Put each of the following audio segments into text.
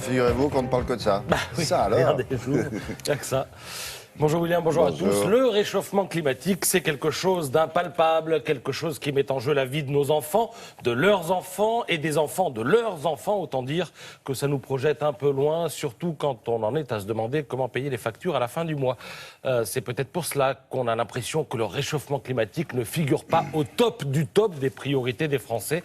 figurez-vous qu'on ne parle que de ça. Bah oui, ça alors. regardez, il n'y a que ça. Bonjour William, bonjour à tous. Le réchauffement climatique, c'est quelque chose d'impalpable, quelque chose qui met en jeu la vie de nos enfants, de leurs enfants et des enfants de leurs enfants. Autant dire que ça nous projette un peu loin, surtout quand on en est à se demander comment payer les factures à la fin du mois. C'est peut-être pour cela qu'on a l'impression que le réchauffement climatique ne figure pas au top du top des priorités des Français.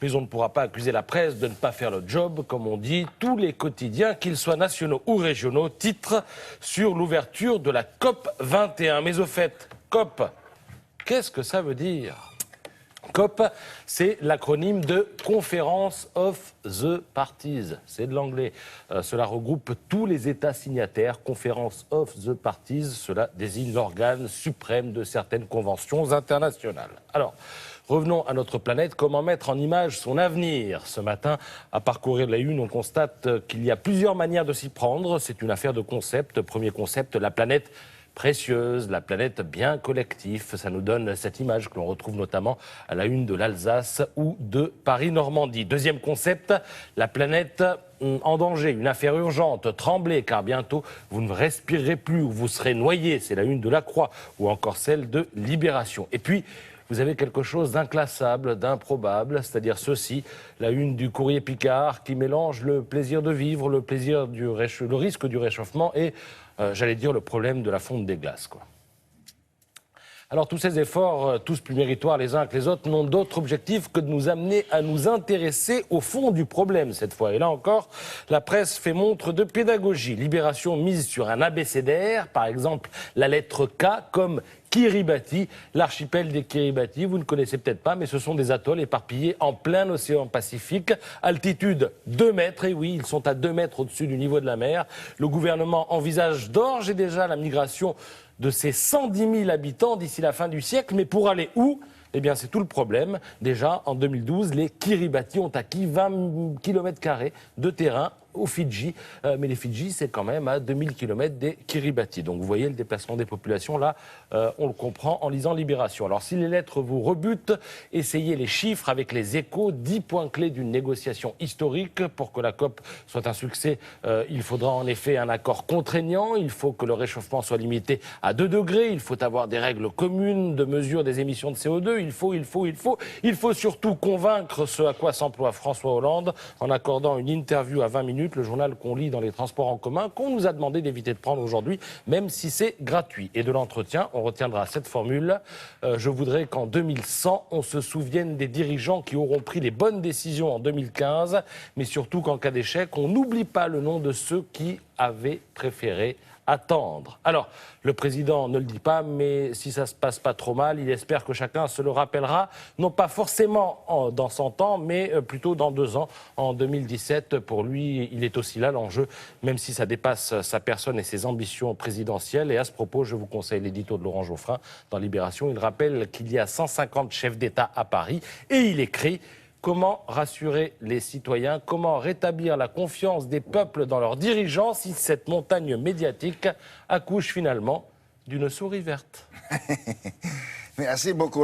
Mais on ne pourra pas accuser la presse de ne pas faire le job, comme on dit. Tous les quotidiens, qu'ils soient nationaux ou régionaux, titrent sur l'ouverture de la COP 21. Mais au fait, COP, qu'est-ce que ça veut dire ? COP, c'est l'acronyme de Conference of the Parties. C'est de l'anglais. Cela regroupe tous les États signataires. Conference of the Parties, cela désigne l'organe suprême de certaines conventions internationales. Alors, revenons à notre planète. Comment mettre en image son avenir ? Ce matin, à parcourir la une, on constate qu'il y a plusieurs manières de s'y prendre. C'est une affaire de concept. Premier concept, la planète précieuse, la planète bien collectif. Ça nous donne cette image que l'on retrouve notamment à la une de l'Alsace ou de Paris-Normandie. Deuxième concept, la planète en danger, une affaire urgente, tremblez car bientôt vous ne respirerez plus ou vous serez noyé. C'est la une de La Croix ou encore celle de Libération. Et puis, vous avez quelque chose d'inclassable, d'improbable, c'est-à-dire ceci, la une du Courrier Picard qui mélange le plaisir de vivre, le risque du réchauffement et, j'allais dire, le problème de la fonte des glaces, quoi. Alors tous ces efforts, tous plus méritoires les uns que les autres, n'ont d'autre objectif que de nous amener à nous intéresser au fond du problème cette fois. Et là encore, la presse fait montre de pédagogie. Libération mise sur un abécédaire, par exemple la lettre K comme Kiribati, l'archipel des Kiribati, vous ne connaissez peut-être pas, mais ce sont des atolls éparpillés en plein océan Pacifique, altitude 2 mètres, et oui, ils sont à 2 mètres au-dessus du niveau de la mer. Le gouvernement envisage d'ores et déjà la migration de ces 110 000 habitants d'ici la fin du siècle, mais pour aller où ? Eh bien, c'est tout le problème. Déjà, en 2012, les Kiribati ont acquis 20 km² de terrain aux Fidji. Mais les Fidji, c'est quand même à 2000 km des Kiribati. Donc, vous voyez le déplacement des populations, là, on le comprend en lisant Libération. Alors, si les lettres vous rebutent, essayez les chiffres avec les Échos. 10 points clés d'une négociation historique. Pour que la COP soit un succès, il faudra en effet un accord contraignant. Il faut que le réchauffement soit limité à 2 degrés. Il faut avoir des règles communes de mesure des émissions de CO2. Il faut surtout convaincre ce à quoi s'emploie François Hollande en accordant une interview à 20 minutes, le journal qu'on lit dans les transports en commun, qu'on nous a demandé d'éviter de prendre aujourd'hui, même si c'est gratuit. Et de l'entretien, on retiendra cette formule. Je voudrais qu'en 2100, on se souvienne des dirigeants qui auront pris les bonnes décisions en 2015, mais surtout qu'en cas d'échec, on n'oublie pas le nom de ceux qui avaient préféré attendre. Alors, le président ne le dit pas, mais si ça se passe pas trop mal, il espère que chacun se le rappellera, non pas forcément dans 100 ans, mais plutôt dans 2 ans, en 2017. Pour lui, il est aussi là l'enjeu, même si ça dépasse sa personne et ses ambitions présidentielles. Et à ce propos, je vous conseille l'édito de Laurent Geoffrin dans Libération. Il rappelle qu'il y a 150 chefs d'État à Paris et il écrit: comment rassurer les citoyens, comment rétablir la confiance des peuples dans leurs dirigeants si cette montagne médiatique accouche finalement d'une souris verte. Merci beaucoup.